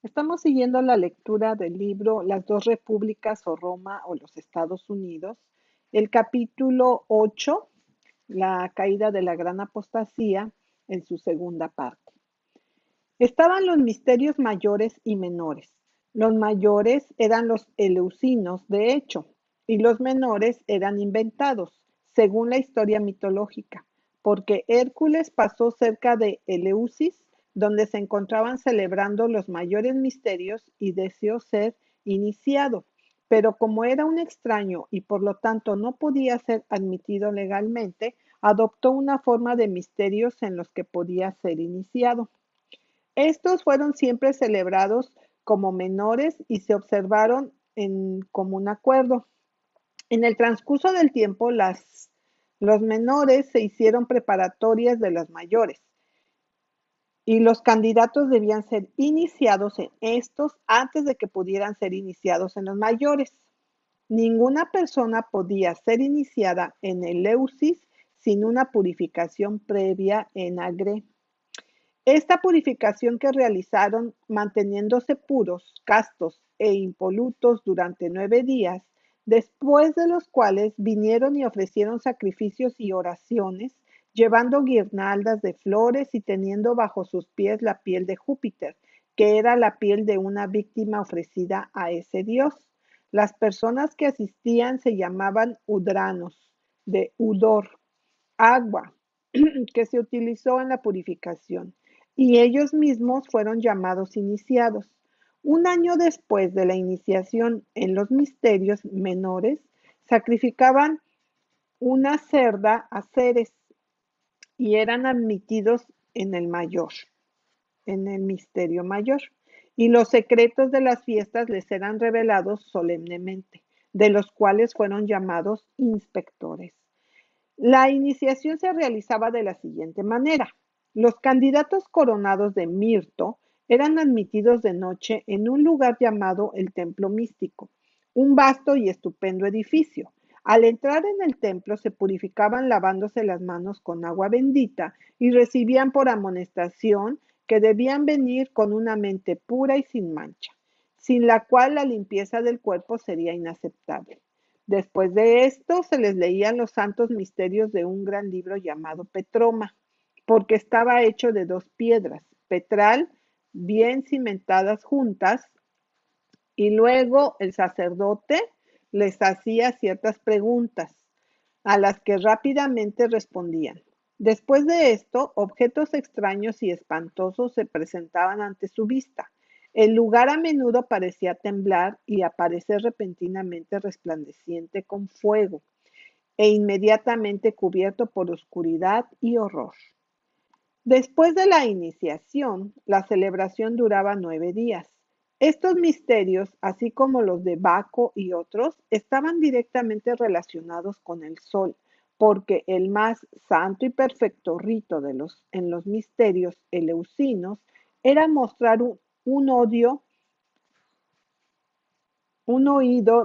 Estamos siguiendo la lectura del libro Las dos repúblicas o Roma o los Estados Unidos, el capítulo 8, la caída de la gran apostasía, en su segunda parte. Estaban los misterios mayores y menores. Los mayores eran los eleusinos, de hecho, y los menores eran inventados, según la historia mitológica, porque Hércules pasó cerca de Eleusis, donde se encontraban celebrando los mayores misterios y deseó ser iniciado. Pero como era un extraño y por lo tanto no podía ser admitido legalmente, adoptó una forma de misterios en los que podía ser iniciado. Estos fueron siempre celebrados como menores y se observaron en común acuerdo. En el transcurso del tiempo, los menores se hicieron preparatorias de las mayores y los candidatos debían ser iniciados en estos antes de que pudieran ser iniciados en los mayores. Ninguna persona podía ser iniciada en el Leusis sin una purificación previa en Agre. Esta purificación que realizaron manteniéndose puros, castos e impolutos durante 9 días, después de los cuales vinieron y ofrecieron sacrificios y oraciones, llevando guirnaldas de flores y teniendo bajo sus pies la piel de Júpiter, que era la piel de una víctima ofrecida a ese dios. Las personas que asistían se llamaban udranos, de udor, agua, que se utilizó en la purificación, y ellos mismos fueron llamados iniciados. Un año después de la iniciación en los misterios menores, sacrificaban una cerda a Ceres y eran admitidos en el mayor, en el misterio mayor, y los secretos de las fiestas les eran revelados solemnemente, de los cuales fueron llamados inspectores. La iniciación se realizaba de la siguiente manera. Los candidatos coronados de mirto eran admitidos de noche en un lugar llamado el Templo Místico, un vasto y estupendo edificio. Al entrar en el templo se purificaban lavándose las manos con agua bendita y recibían por amonestación que debían venir con una mente pura y sin mancha, sin la cual la limpieza del cuerpo sería inaceptable. Después de esto se les leían los santos misterios de un gran libro llamado Petroma, porque estaba hecho de dos piedras, petral, bien cimentadas juntas, y luego el sacerdote les hacía ciertas preguntas, a las que rápidamente respondían. Después de esto, objetos extraños y espantosos se presentaban ante su vista. El lugar a menudo parecía temblar y aparecer repentinamente resplandeciente con fuego, e inmediatamente cubierto por oscuridad y horror. Después de la iniciación, la celebración duraba 9 días. Estos misterios, así como los de Baco y otros, estaban directamente relacionados con el sol, porque el más santo y perfecto rito en los misterios eleusinos era mostrar un oído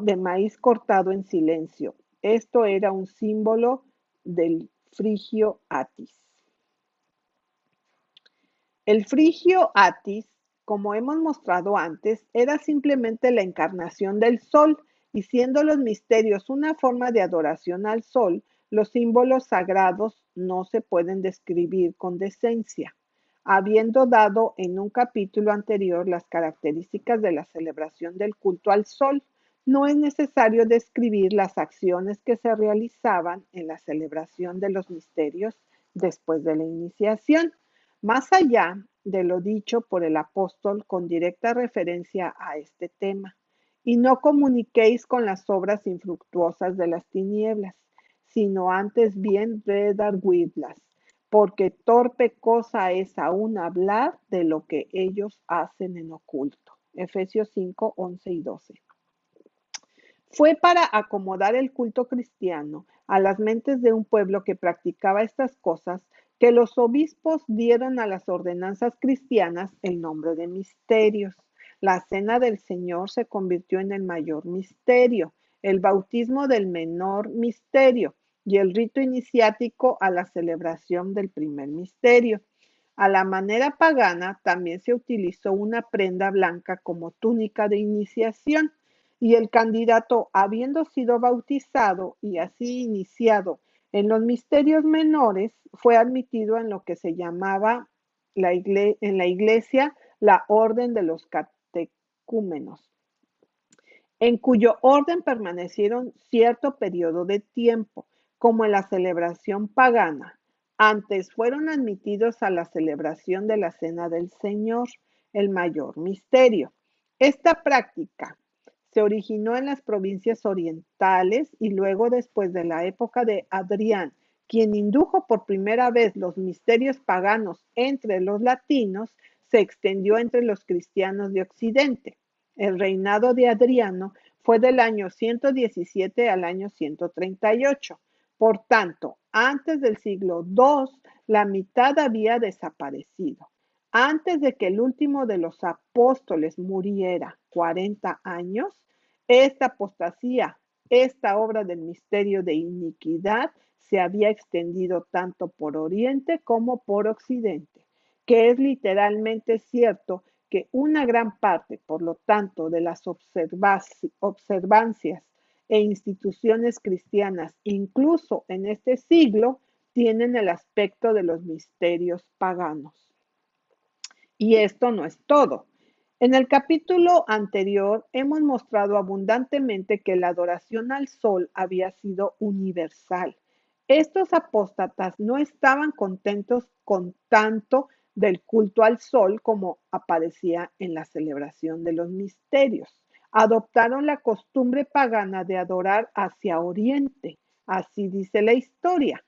de maíz cortado en silencio. Esto era un símbolo del frigio Atis. El frigio Atis, como hemos mostrado antes, era simplemente la encarnación del sol, y siendo los misterios una forma de adoración al sol, los símbolos sagrados no se pueden describir con decencia. Habiendo dado en un capítulo anterior las características de la celebración del culto al sol, no es necesario describir las acciones que se realizaban en la celebración de los misterios después de la iniciación. Más allá de lo dicho por el apóstol con directa referencia a este tema, y no comuniquéis con las obras infructuosas de las tinieblas, sino antes bien redarguidlas, porque torpe cosa es aún hablar de lo que ellos hacen en oculto. Efesios 5, 11 y 12. Fue para acomodar el culto cristiano a las mentes de un pueblo que practicaba estas cosas que los obispos dieron a las ordenanzas cristianas el nombre de misterios. La cena del Señor se convirtió en el mayor misterio, el bautismo del menor misterio y el rito iniciático a la celebración del primer misterio. A la manera pagana también se utilizó una prenda blanca como túnica de iniciación y el candidato, habiendo sido bautizado y así iniciado en los misterios menores, fue admitido en lo que se llamaba en la iglesia la orden de los catecúmenos, en cuyo orden permanecieron cierto periodo de tiempo, como en la celebración pagana. Antes fueron admitidos a la celebración de la Cena del Señor, el mayor misterio. Esta práctica se originó en las provincias orientales y luego después de la época de Adrián, quien indujo por primera vez los misterios paganos entre los latinos, se extendió entre los cristianos de Occidente. El reinado de Adriano fue del año 117 al año 138. Por tanto, antes del siglo II, la mitad había desaparecido. Antes de que el último de los apóstoles muriera 40 años, esta apostasía, esta obra del misterio de iniquidad, se había extendido tanto por Oriente como por Occidente, que es literalmente cierto que una gran parte, por lo tanto, de las observancias e instituciones cristianas, incluso en este siglo, tienen el aspecto de los misterios paganos. Y esto no es todo. En el capítulo anterior hemos mostrado abundantemente que la adoración al sol había sido universal. Estos apóstatas no estaban contentos con tanto del culto al sol como aparecía en la celebración de los misterios. Adoptaron la costumbre pagana de adorar hacia oriente, así dice la historia.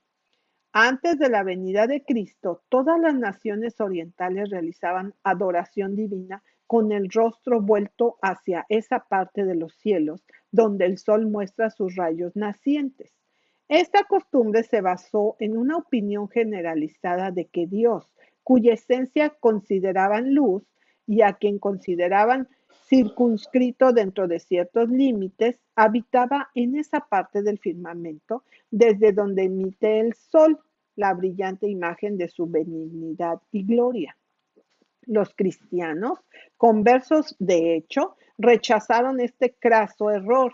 Antes de la venida de Cristo, todas las naciones orientales realizaban adoración divina con el rostro vuelto hacia esa parte de los cielos donde el sol muestra sus rayos nacientes. Esta costumbre se basó en una opinión generalizada de que Dios, cuya esencia consideraban luz y a quien consideraban circunscrito dentro de ciertos límites, habitaba en esa parte del firmamento desde donde emite el sol la brillante imagen de su benignidad y gloria. Los cristianos, conversos de hecho, rechazaron este craso error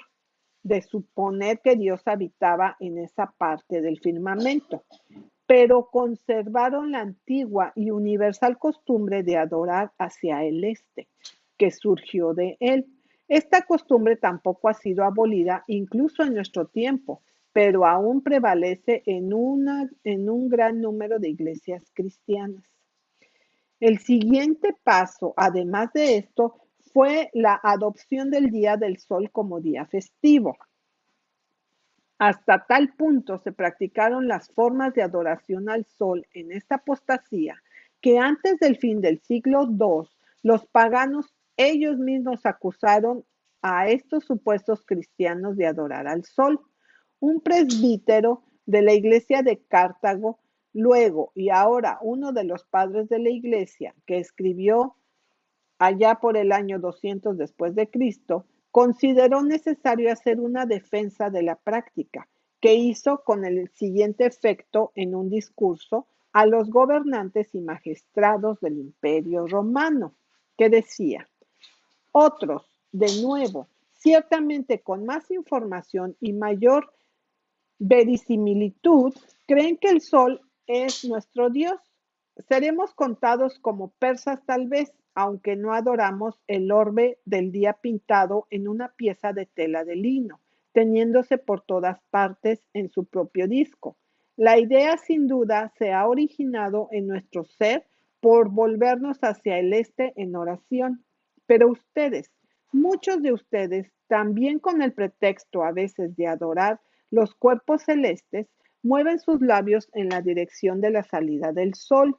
de suponer que Dios habitaba en esa parte del firmamento, pero conservaron la antigua y universal costumbre de adorar hacia el este, que surgió de él. Esta costumbre tampoco ha sido abolida incluso en nuestro tiempo, pero aún prevalece en un gran número de iglesias cristianas. El siguiente paso, además de esto, fue la adopción del Día del Sol como día festivo. Hasta tal punto se practicaron las formas de adoración al sol en esta apostasía que antes del fin del siglo II, los paganos ellos mismos acusaron a estos supuestos cristianos de adorar al sol. Un presbítero de la iglesia de Cartago, luego y ahora uno de los padres de la iglesia, que escribió allá por el año 200 después de Cristo, consideró necesario hacer una defensa de la práctica, que hizo con el siguiente efecto en un discurso a los gobernantes y magistrados del Imperio Romano, que decía: otros, de nuevo, ciertamente con más información y mayor verisimilitud, creen que el sol es nuestro Dios. Seremos contados como persas tal vez, aunque no adoramos el orbe del día pintado en una pieza de tela de lino, teniéndose por todas partes en su propio disco. La idea sin duda se ha originado en nuestro ser por volvernos hacia el este en oración. Pero ustedes, muchos de ustedes, también con el pretexto a veces de adorar los cuerpos celestes, mueven sus labios en la dirección de la salida del sol.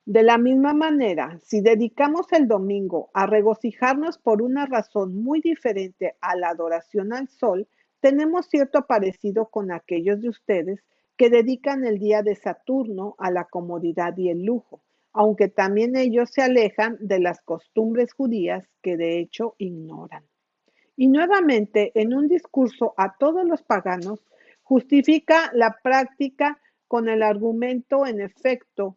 De la misma manera, si dedicamos el domingo a regocijarnos por una razón muy diferente a la adoración al sol, tenemos cierto parecido con aquellos de ustedes que dedican el día de Saturno a la comodidad y el lujo, aunque también ellos se alejan de las costumbres judías que de hecho ignoran. Y nuevamente, en un discurso a todos los paganos, justifica la práctica con el argumento, en efecto,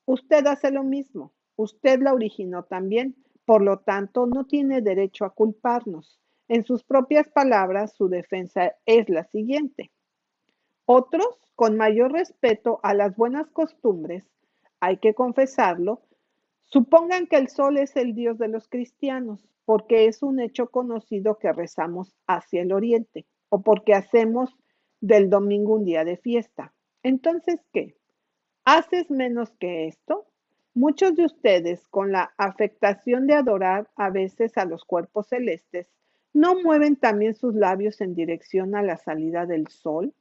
Usted hace lo mismo. Usted la originó también. Por lo tanto, no tiene derecho a culparnos. En sus propias palabras, su defensa es la siguiente. Otros, con mayor respeto a las buenas costumbres, hay que confesarlo, supongan que el sol es el Dios de los cristianos, porque es un hecho conocido que rezamos hacia el oriente, o porque hacemos del domingo un día de fiesta. Entonces, ¿qué? ¿Haces menos que esto? Muchos de ustedes, con la afectación de adorar a veces a los cuerpos celestes, ¿no mueven también sus labios en dirección a la salida del sol?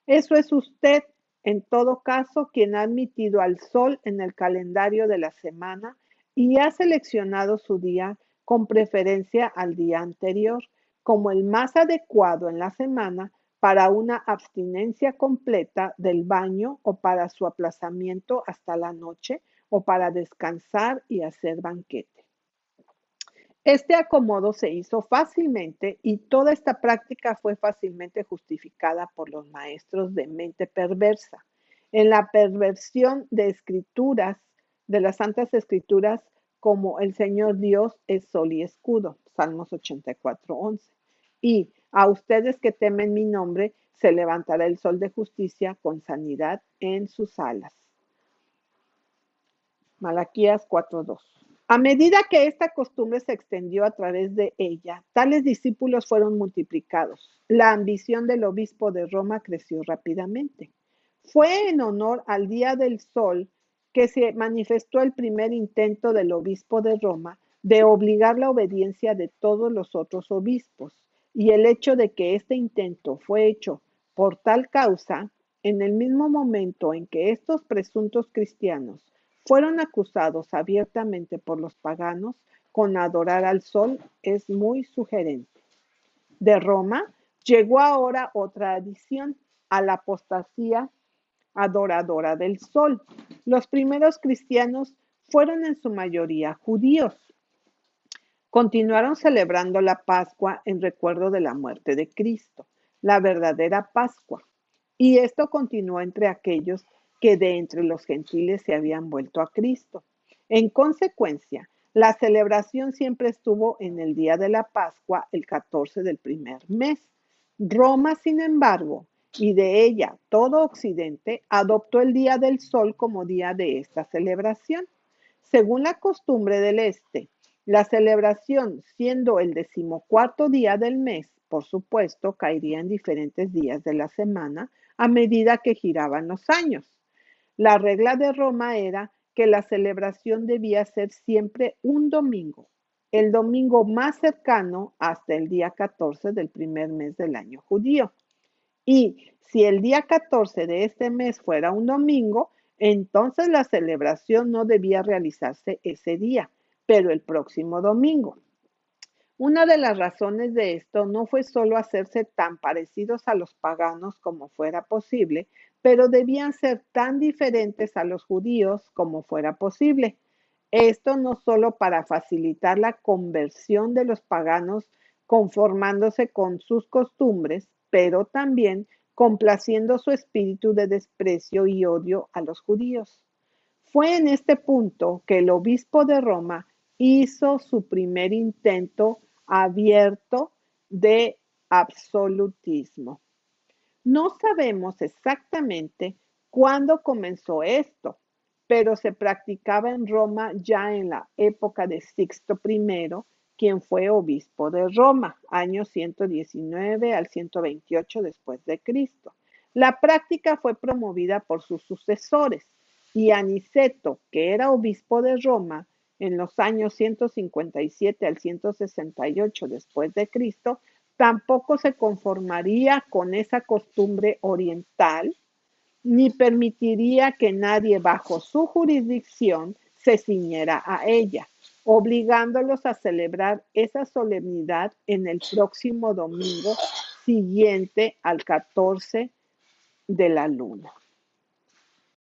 Eso es usted, en todo caso, quien ha admitido al sol en el calendario de la semana y ha seleccionado su día con preferencia al día anterior como el más adecuado en la semana para una abstinencia completa del baño o para su aplazamiento hasta la noche o para descansar y hacer banquete. Este acomodo se hizo fácilmente y toda esta práctica fue fácilmente justificada por los maestros de mente perversa. En la perversión de escrituras, de las santas escrituras, como el Señor Dios es sol y escudo, Salmos 84:11. Y a ustedes que temen mi nombre, se levantará el sol de justicia con sanidad en sus alas. Malaquías 4:2. A medida que esta costumbre se extendió a través de ella, tales discípulos fueron multiplicados. La ambición del obispo de Roma creció rápidamente. Fue en honor al Día del Sol que se manifestó el primer intento del obispo de Roma de obligar la obediencia de todos los otros obispos. Y el hecho de que este intento fue hecho por tal causa, en el mismo momento en que estos presuntos cristianos fueron acusados abiertamente por los paganos con adorar al sol, es muy sugerente. De Roma llegó ahora otra adición a la apostasía adoradora del sol. Los primeros cristianos fueron en su mayoría judíos. Continuaron celebrando la Pascua en recuerdo de la muerte de Cristo, la verdadera Pascua. Y esto continuó entre aquellos que de entre los gentiles se habían vuelto a Cristo. En consecuencia, la celebración siempre estuvo en el día de la Pascua, el 14 del primer mes. Roma, sin embargo, y de ella todo Occidente, adoptó el día del sol como día de esta celebración. Según la costumbre del Este, la celebración, siendo el 14º día del mes, por supuesto, caería en diferentes días de la semana a medida que giraban los años. La regla de Roma era que la celebración debía ser siempre un domingo, el domingo más cercano hasta el día 14 del primer mes del año judío. Y si el día 14 de este mes fuera un domingo, entonces la celebración no debía realizarse ese día, pero el próximo domingo. Una de las razones de esto no fue solo hacerse tan parecidos a los paganos como fuera posible, pero debían ser tan diferentes a los judíos como fuera posible. Esto no solo para facilitar la conversión de los paganos conformándose con sus costumbres, pero también complaciendo su espíritu de desprecio y odio a los judíos. Fue en este punto que el obispo de Roma hizo su primer intento abierto de absolutismo. No sabemos exactamente cuándo comenzó esto, pero se practicaba en Roma ya en la época de Sixto I, quien fue obispo de Roma, año 119 al 128 después de Cristo. La práctica fue promovida por sus sucesores y Aniceto, que era obispo de Roma en los años 157 al 168 después de Cristo, tampoco se conformaría con esa costumbre oriental, ni permitiría que nadie bajo su jurisdicción se ciñera a ella, obligándolos a celebrar esa solemnidad en el próximo domingo siguiente al 14 de la luna.